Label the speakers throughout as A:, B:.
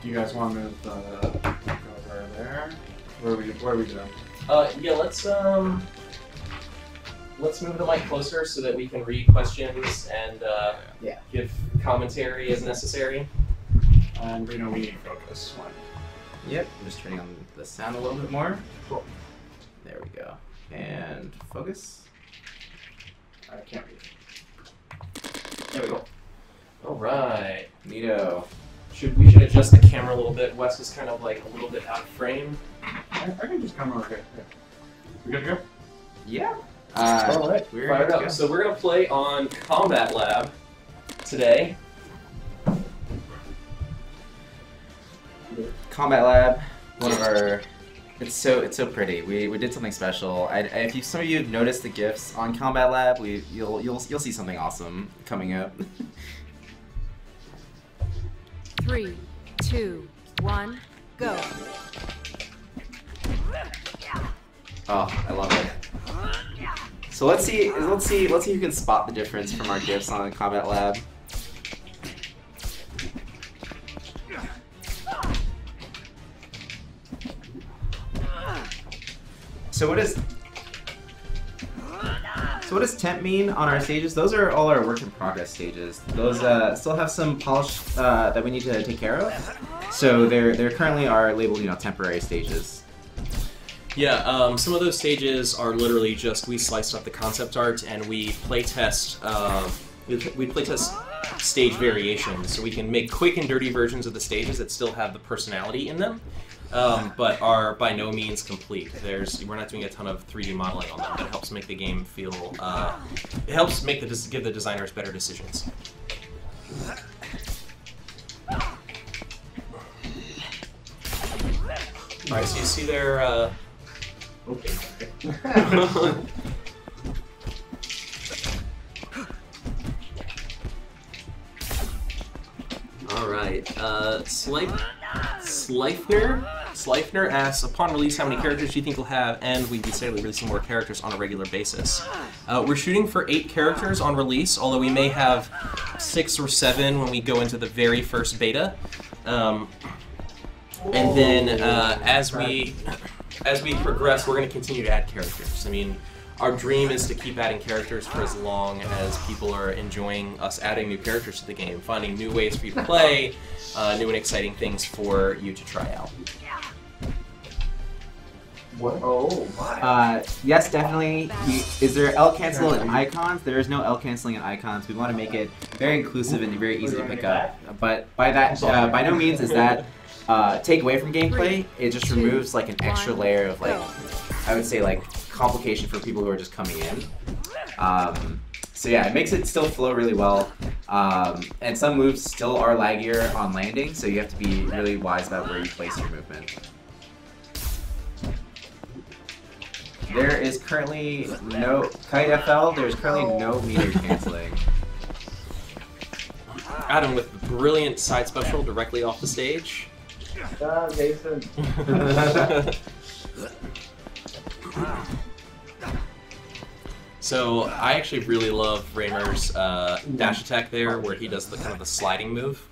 A: You guys want to move over there? Where are we doing?
B: Yeah, let's move the mic closer so that we can read questions and give commentary as necessary.
A: And we know we need focus. One.
C: Yep, I'm just turning on the sound a little bit more.
A: Cool.
C: There we go. And focus.
A: I can't read.
C: There we go.
B: All right.
C: Neato.
B: We should adjust the camera a little bit. Wes is kind of like a little bit out of frame.
A: I can just come over here. We good to go?
C: Yeah.
B: All right.
C: We're
B: Fired
C: good to
B: up.
C: go.
B: So we're gonna play on Combat Lab today.
C: Combat Lab, one of our. It's so pretty. We did something special. If some of you have noticed the GIFs on Combat Lab, you'll see something awesome coming up.
D: 3, 2, 1, go.
C: Oh, I love it. So let's see who can spot the difference from our GIFs on Combat Lab. So what does temp mean on our stages? Those are all our work in progress stages. Those still have some polish that we need to take care of. So they're currently are labeled, temporary stages.
B: Yeah, some of those stages are literally just we sliced up the concept art and we playtest stage variations, so we can make quick and dirty versions of the stages that still have the personality in them, but are by no means complete. We're not doing a ton of 3D modeling on them, but it helps make the game feel. It helps give the designers better decisions. All right, so you see there. Okay. All right. Sleipner asks, upon release, how many characters do you think we'll have? And we decided to release some more characters on a regular basis. We're shooting for 8 characters on release, although we may have 6 or 7 when we go into the very first beta. And then as we progress, we're going to continue to add characters. I mean, our dream is to keep adding characters for as long as people are enjoying us adding new characters to the game, finding new ways for you to play, new and exciting things for you to try out.
A: What? Oh my.
C: Yes, definitely. Is there L cancel in icons? There is no L canceling in icons. We want to make it very inclusive and very easy to pick up. But by that, by no means is that take away from gameplay. It just removes like an extra layer of I would say complication for people who are just coming in. So yeah, it makes it still flow really well. And some moves still are laggier on landing, so you have to be really wise about where you place your movement. There is currently no Kite FL. There's currently no meter canceling.
B: Adam with brilliant side special directly off the stage.
A: Jason.
B: So I actually really love Raymer's dash attack there, where he does the kind of the sliding move.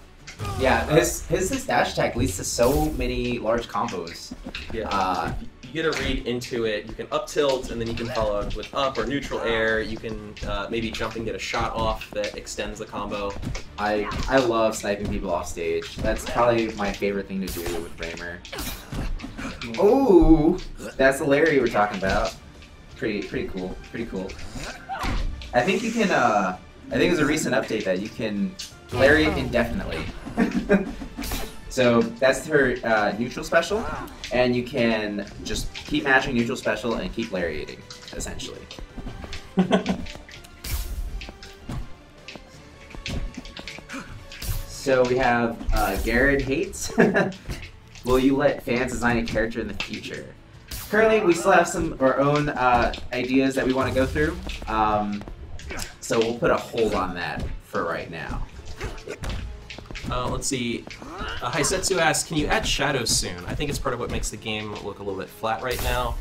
C: Yeah, his dash attack leads to so many large combos.
B: Yeah. You get a read into it. You can up tilt, and then you can follow it with up or neutral air. You can maybe jump and get a shot off that extends the combo.
C: I love sniping people off stage. That's probably my favorite thing to do with Raymer. Oh, that's the Larry we're talking about. Pretty cool. Pretty cool. I think you can. I think there's a recent update that you can lariat indefinitely. So that's her neutral special, and you can just keep matching neutral special and keep lariating, essentially. So we have Garrett hates. Will you let fans design a character in the future? Currently, we still have some of our own ideas that we want to go through, so we'll put a hold on that for right now.
B: Let's see. Hisetsu asks, can you add shadows soon? I think it's part of what makes the game look a little bit flat right now.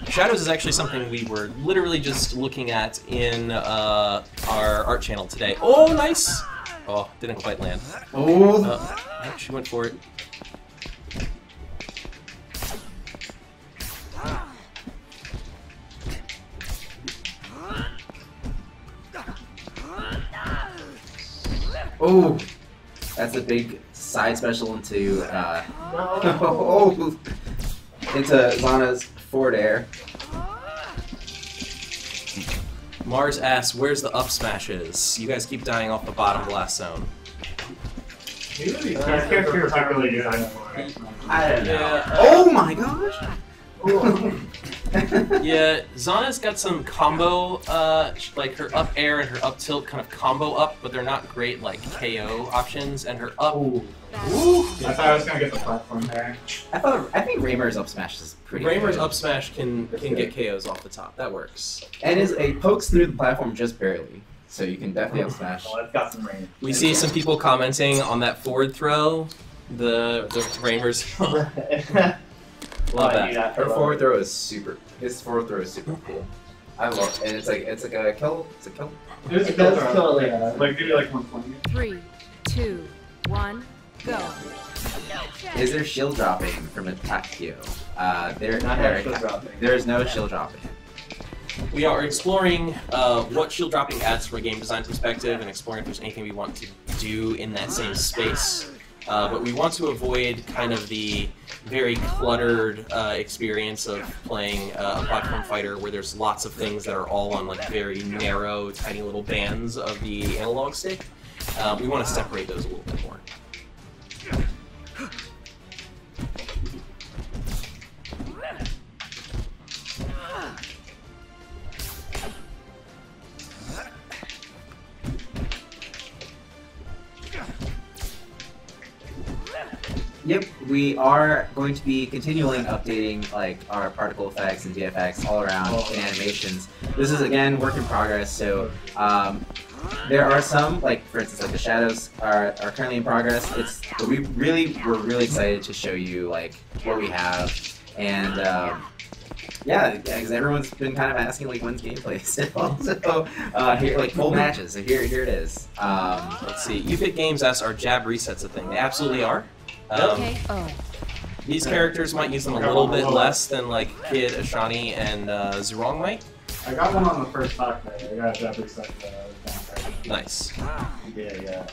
B: Shadows is actually something we were literally just looking at in our art channel today. Oh, nice! Oh, didn't quite land.
C: Oh.
B: She went for it.
C: Oh. That's a big side special into into Zana's forward air.
B: Mars asks, where's the up smashes? You guys keep dying off the bottom blast zone.
A: These characters are really good.
C: I don't know.
B: Yeah.
C: Oh my gosh!
B: Yeah, Zana's got some combo, like her up air and her up tilt kind of combo up, but they're not great like KO options, and her up...
A: I thought I was gonna get the platform there.
C: I think Raymer's up smash is pretty
B: Raymer's
C: good.
B: up smash can get KOs off the top. That works.
C: And it pokes through the platform just barely. So you can definitely up smash.
E: Well, it's got some range.
B: We see some people commenting on that forward throw. The Raymer's... Love that.
C: Her forward throw is super. His forward throw is super cool. I love it. And it's like a kill. It's a kill.
E: It does kill it.
A: Like maybe like 120.
D: 3, 2, 1, go.
C: Is there shield dropping from Attackio?
E: Not have shield dropping.
C: There's no shield dropping.
B: We are exploring what shield dropping adds from a game design perspective and exploring if there's anything we want to do in that same space. But we want to avoid kind of the very cluttered experience of playing a platform fighter where there's lots of things that are all on like very narrow, tiny little bands of the analog stick. We want to separate those a little bit more.
C: Yep, we are going to be continually updating like our particle effects and DFX all around in animations. This is again work in progress, so there are some, like for instance, like the shadows are currently in progress. We're really excited to show you like what we have, and yeah, because everyone's been kind of asking like when's gameplay. So here like full matches. So here it is.
B: Let's see. YouFit Games asks, are jab resets a thing? They absolutely are.
D: KO.
B: These characters might use them a little bit less than like Kid, Ashani, and Zurong might.
A: I got one on the first talk there. I got that reset.
B: Nice.
E: Yeah.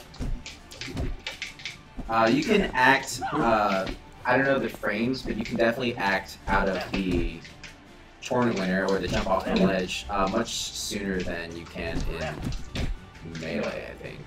C: You can act. I don't know the frames, but you can definitely act out of the tournament winner or the jump off the ledge much sooner than you can in Melee, I think.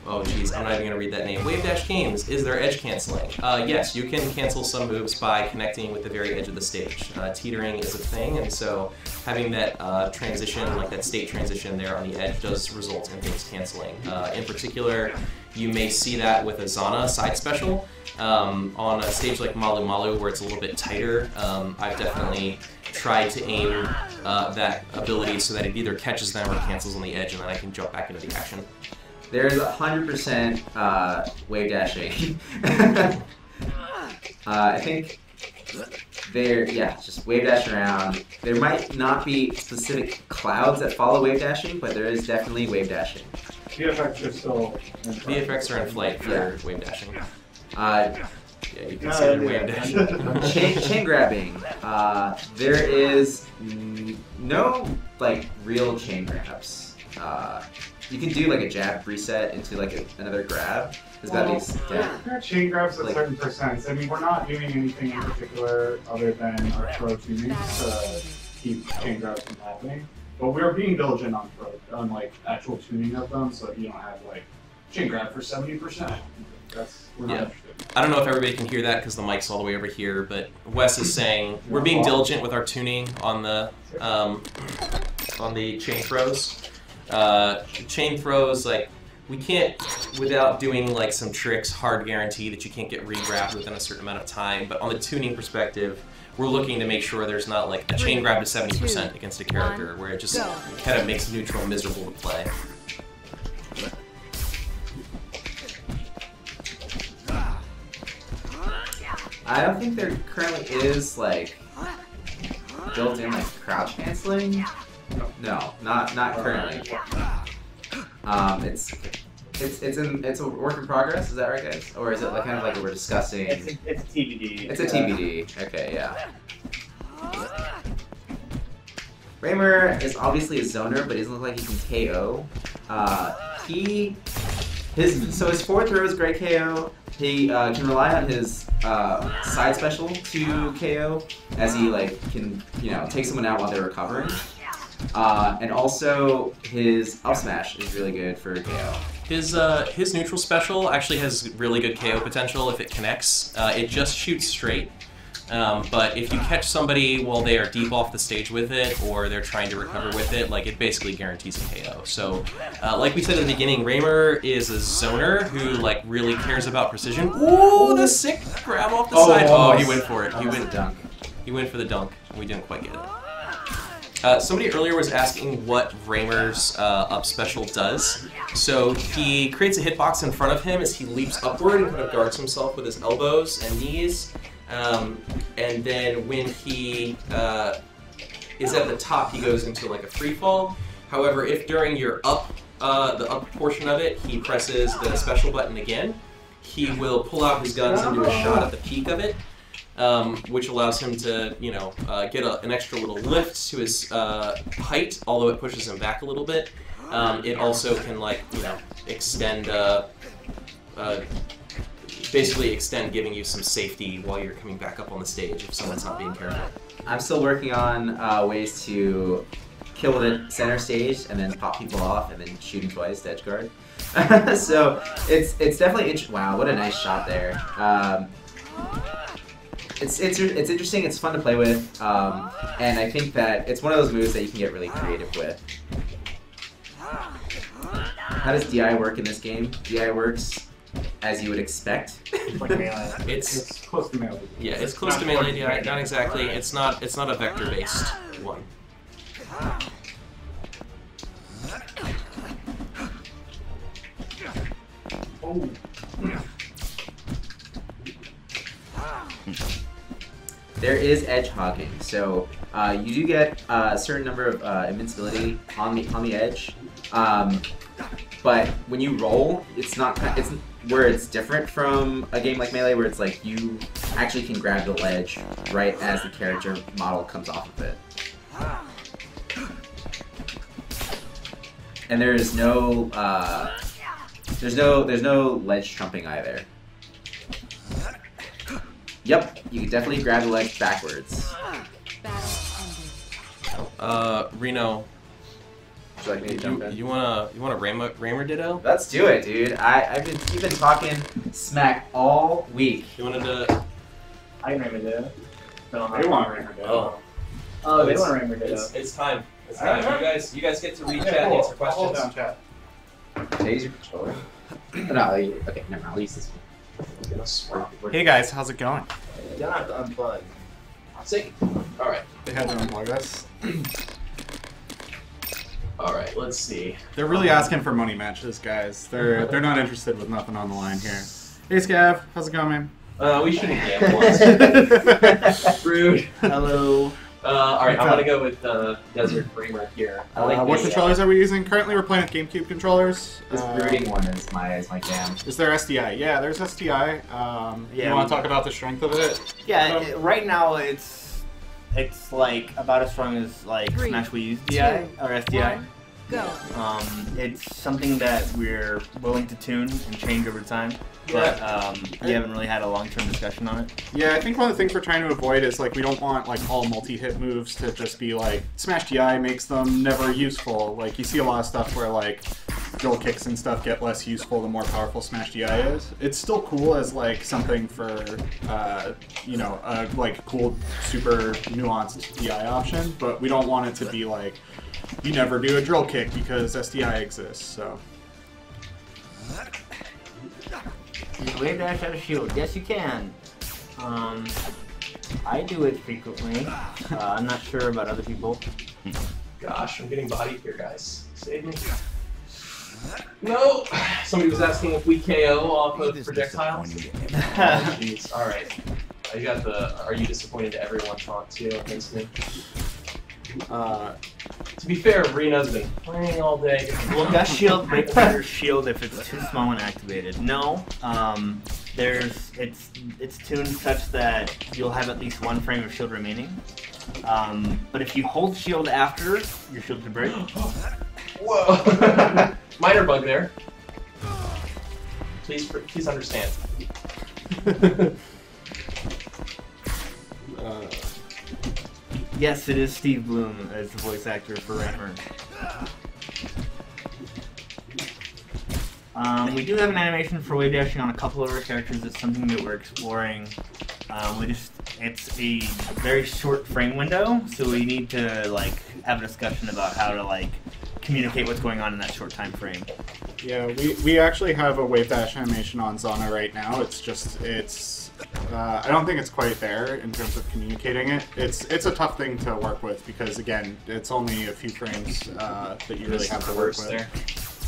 B: Oh geez, I'm not even gonna read that name. Wave Dash Games, is there edge canceling? Yes, you can cancel some moves by connecting with the very edge of the stage. Teetering is a thing, and so having that transition, like that state transition there on the edge does result in things canceling. In particular, you may see that with a Zana side special. On a stage like Malu Malu where it's a little bit tighter, I've definitely tried to aim that ability so that it either catches them or cancels on the edge, and then I can jump back into the action.
C: There's 100% wave dashing. I think just wave dash around. There might not be specific clouds that follow wave dashing, but there is definitely wave dashing.
A: VFX are still.
B: VFX are in flight for wave dashing. Yeah, you can see
A: Yeah,
B: the wave dashing.
C: Chain grabbing. There is no like real chain grabs. You can do like a jab reset into like another grab. Is that
A: Chain grabs at
C: Like-
A: certain percents. I mean, we're not doing anything in particular other than our throw tuning to keep chain grabs from happening. But we're being diligent on like actual tuning of them, so that you don't have like chain grab for 70%. We're not
B: Yeah.
A: interested.
B: I don't know if everybody can hear that because the mic's all the way over here, but Wes is saying we're being diligent with our tuning on the chain throws. Chain throws, like, we can't, without doing like some tricks, hard guarantee that you can't get re-grabbed within a certain amount of time. But on the tuning perspective, we're looking to make sure there's not like a chain grab to 70% against a character where it just kind of makes neutral miserable to play.
C: I don't think there currently is like built-in like crouch canceling? No, not currently. It's a work in progress. Is that right, guys? Or is it like kind of like we're discussing?
E: It's a TBD.
C: It's a TBD. Okay, yeah. Raymer is obviously a zoner, but he doesn't look like he can KO. So his 4th throw is great KO. He can rely on his side special to KO, as he like can take someone out while they're recovering. And also his up smash is really good for KO.
B: His neutral special actually has really good KO potential if it connects. It just shoots straight. But if you catch somebody while they are deep off the stage with it, or they're trying to recover with it, like it basically guarantees a KO. So, like we said in the beginning, Raymer is a zoner who like really cares about precision. Ooh, the sick grab off the side. Oh, he went for it. He went
C: dunk.
B: He went for the dunk. We didn't quite get it. Somebody earlier was asking what Raymer's up special does. So he creates a hitbox in front of him as he leaps upward and kind of guards himself with his elbows and knees. And then when he is at the top, he goes into like a free fall. However, if during your the up portion of it, he presses the special button again, he will pull out his guns and do a shot at the peak of it, which allows him to, get an extra little lift to his height, although it pushes him back a little bit. It also can extend. Basically extend giving you some safety while you're coming back up on the stage if someone's not being careful.
C: I'm still working on ways to kill it at center stage and then pop people off and then shoot him twice to edge guard. So it's definitely interesting. Wow, what a nice shot there. It's interesting. It's fun to play with, and I think that it's one of those moves that you can get really creative with. How does DI work in this game? DI works as you would expect.
E: Like melee.
A: It's close to melee.
B: Yeah, it's close to melee. Yeah, not exactly. It's not a vector-based one.
A: Oh.
C: There is edge hogging, so you do get a certain number of invincibility on the edge. But when you roll, it's where it's different from a game like Melee, where it's like you actually can grab the ledge right as the character model comes off of it. And there's no ledge trumping either. Yep, you can definitely grab the ledge backwards.
B: Reno.
C: Would you like me to jump in?
B: You wanna Raymer ditto?
C: Let's do it, dude. You've been talking smack all week.
B: You wanted to?
E: I can Raymer Ditto.
A: They want Raymer Ditto.
E: Oh, they want Raymer Ditto.
B: It's time. It's time. You guys get to read chat and answer questions.
A: Hold down, chat.
C: Use your controller. No, okay, never mind. I'll use this one.
F: Hey guys, how's it going?
E: You don't have to unplug.
B: Sick. All right.
F: They had to unplug us.
B: All right. Let's see.
F: They're really asking for money matches, guys. They're not interested with nothing on the line here. Hey Scav, how's it going, man?
B: We shouldn't gamble once. Rude.
E: Hello.
B: All right. I'm gonna go with Desert Raymer here. I like
F: what
B: the,
F: controllers are we using? Currently, we're playing with GameCube controllers.
C: This brooding one is my jam.
F: Is there SDI? Yeah, there's SDI. You want to talk about the strength of it?
G: Yeah, right now it's like about as strong as like
D: 3,
G: Smash Wii U's DI
D: 2,
G: or SDI.
D: 1, go.
G: It's something that we're willing to tune and change over time, but we haven't really had a long-term discussion on it.
F: Yeah, I think one of the things we're trying to avoid is like we don't want like all multi-hit moves to just be like Smash DI makes them never useful. Like you see a lot of stuff where like drill kicks and stuff get less useful the more powerful Smash DI is. It's still cool as like something for like cool super nuanced DI option, but we don't want it to be like you never do a drill kick because SDI exists. So.
G: You can wave dash out of shield. Yes, you can. I do it frequently. I'm not sure about other people.
B: Gosh, I'm getting bodied here, guys. Save me. No! Somebody was asking if we KO off of projectiles. Jeez, alright. I got the "Are you disappointed to everyone?" taunt too against me. To be fair, Rena's been playing all day.
G: Will Gust Shield break the player's shield if it's too small and activated? No. It's tuned such that you'll have at least 1 frame of shield remaining. But if you hold shield after, your shield can break.
B: Whoa! Minor bug there. Please understand.
G: Yes, it is Steve Bloom as the voice actor for Raymer. We do have an animation for wave dashing on a couple of our characters. It's something that we're exploring. It's a very short frame window, so we need to like have a discussion about how to like communicate what's going on in that short time frame.
F: Yeah, we actually have a wave dash animation on Zana right now. I don't think it's quite there in terms of communicating it. It's a tough thing to work with because again, it's only a few frames that you really have to work with.
B: There.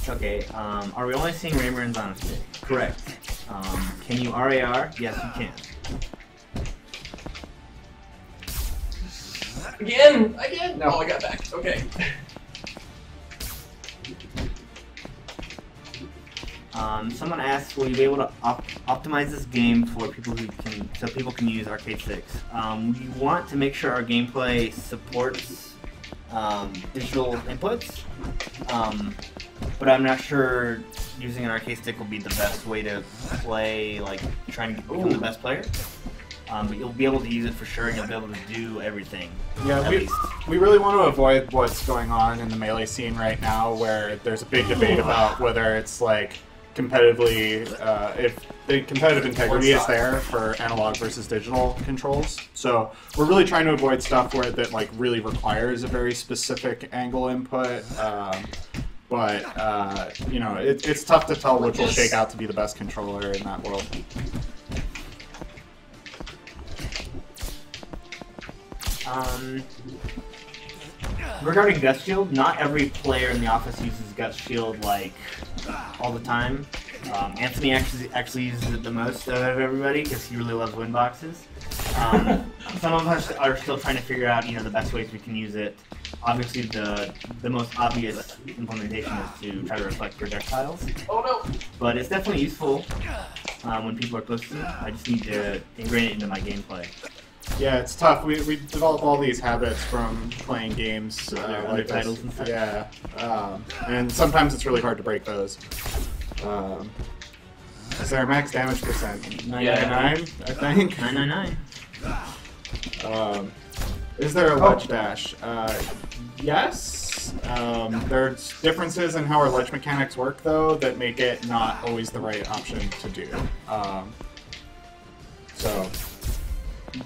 G: Okay, are we only seeing Raymer and Zana today? Correct. Can you RAR? Yes, you can.
B: Again!
C: No.
B: Oh, I got back. Okay.
G: Someone asked, will you be able to optimize this game for people so people can use Arcade 6? We want to make sure our gameplay supports digital inputs, but I'm not sure using an arcade stick will be the best way to play, like trying to become the best player. But you'll be able to use it for sure, and you'll be able to do everything.
F: Yeah, we really want to avoid what's going on in the Melee scene right now, where there's a big debate about whether it's like competitively, if the competitive integrity is there for analog versus digital controls. So we're really trying to avoid stuff where that like really requires a very specific angle input. But you know, it's tough to tell which will shake out to be the best controller in that world.
G: Regarding Gust Shield, not every player in the office uses Gust Shield like all the time. Anthony actually uses it the most out of everybody because he really loves win boxes. Some of us are still trying to figure out, the best ways we can use it. Obviously, the most obvious implementation is to try to reflect projectiles.
B: Oh no!
G: But it's definitely useful when people are close to it. I just need to ingrain it into my gameplay.
F: Yeah, it's tough. We develop all these habits from playing games like
G: titles and stuff.
F: Yeah, and sometimes it's really hard to break those. Is there a max damage percent? 999, I think.
G: 999.
F: Is there a ledge dash? Yes. There's differences in how our ledge mechanics work, though, that make it not always the right option to do. So.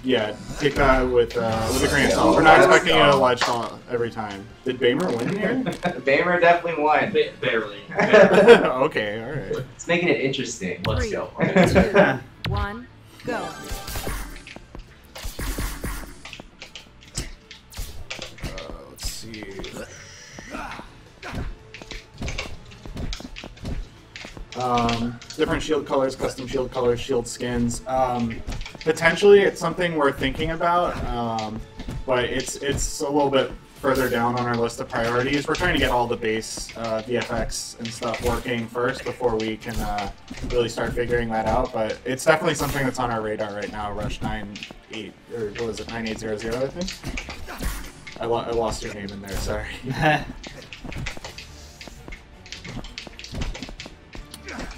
F: Yeah, take that with a grain of salt. We're not expecting a ledge salt every time. Did Bamer win here?
C: Bamer definitely won.
B: Barely.
F: Okay, alright.
C: It's making it interesting.
B: Let's go.
D: 2, 1, go.
F: Let's see. Different shield colors, custom shield colors, shield skins. Potentially, it's something we're thinking about, but it's a little bit further down on our list of priorities. We're trying to get all the base VFX and stuff working first before we can really start figuring that out. But it's definitely something that's on our radar right now. Rush 98 or what was it, 9800? I think. I lost your name in there. Sorry.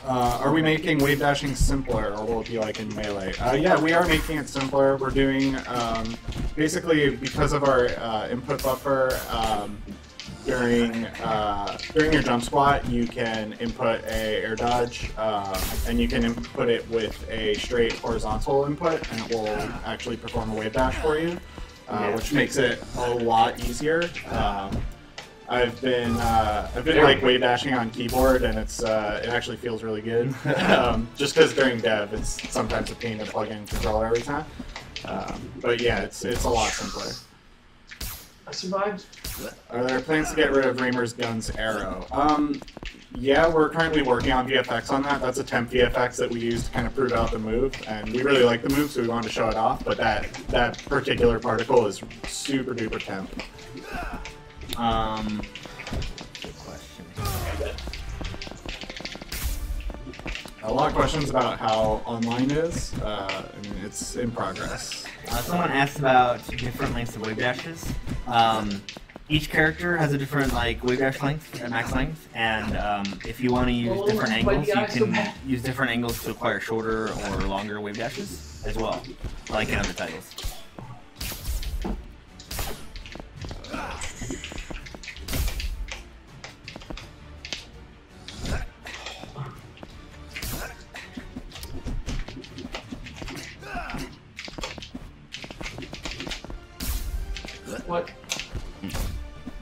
F: Are we making wave dashing simpler, or will it be like in Melee? Yeah, we are making it simpler. We're doing, basically, because of our input buffer, during your jump squat, you can input a air dodge, and you can input it with a straight horizontal input, and it will actually perform a wave dash for you, which makes it a lot easier. I've been like wave dashing on keyboard, and it actually feels really good. Just because during dev, it's sometimes a pain to plug in controller every time. But yeah, it's a lot simpler.
H: I survived.
F: Are there plans to get rid of Raymer's Gun's arrow? Yeah, we're currently working on VFX on that. That's a temp VFX that we use to kind of prove out the move, and we really like the move, so we wanted to show it off. But that particular particle is super duper temp.
G: Good question.
F: A lot of questions about how online is. I mean, it's in progress.
G: Someone asked about different lengths of wave dashes. Each character has a different wave dash length and max length, and if you want to use different angles, you can use different angles to acquire shorter or longer wave dashes as well, like in other titles.
H: What?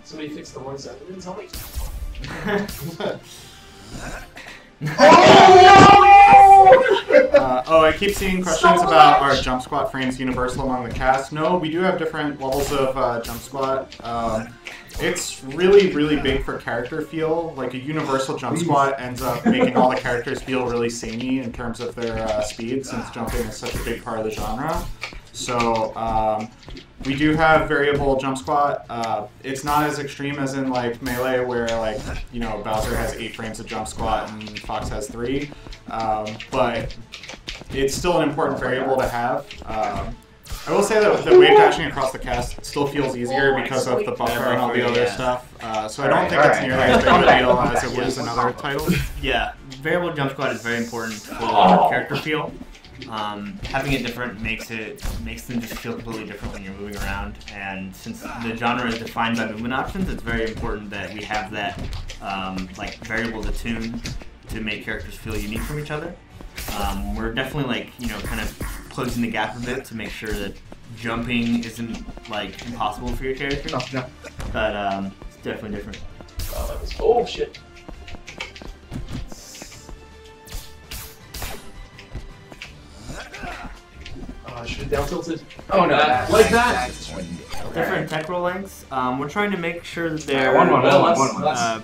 H: Somebody fix the voice out. Didn't tell me.
F: I keep seeing questions about our jump squat frames universal among the cast. No, we do have different levels of jump squat. It's really, really big for character feel. Like a universal jump squat ends up making all the characters feel really samey in terms of their speed, since jumping is such a big part of the genre. So we do have variable jump squat. It's not as extreme as in like Melee, where like Bowser has 8 frames of jump squat and Fox has 3, but it's still an important variable to have. I will say that the wave dashing across the cast still feels easier because of the buffer and all the other stuff. So I don't think it's nearly as big of a deal as it was in other titles.
G: Yeah, variable jump squat is very important for character feel. Having it different makes them just feel completely different when you're moving around, and since the genre is defined by movement options, it's very important that we have that variable to tune to make characters feel unique from each other. We're definitely kind of closing the gap a bit to make sure that jumping isn't impossible for your character.
H: Oh, no.
G: But it's definitely different.
H: Oh, that was, oh shit. I should have down tilted. Oh no, like that.
G: Different tech roll lengths. We're trying to make sure that they're
H: One.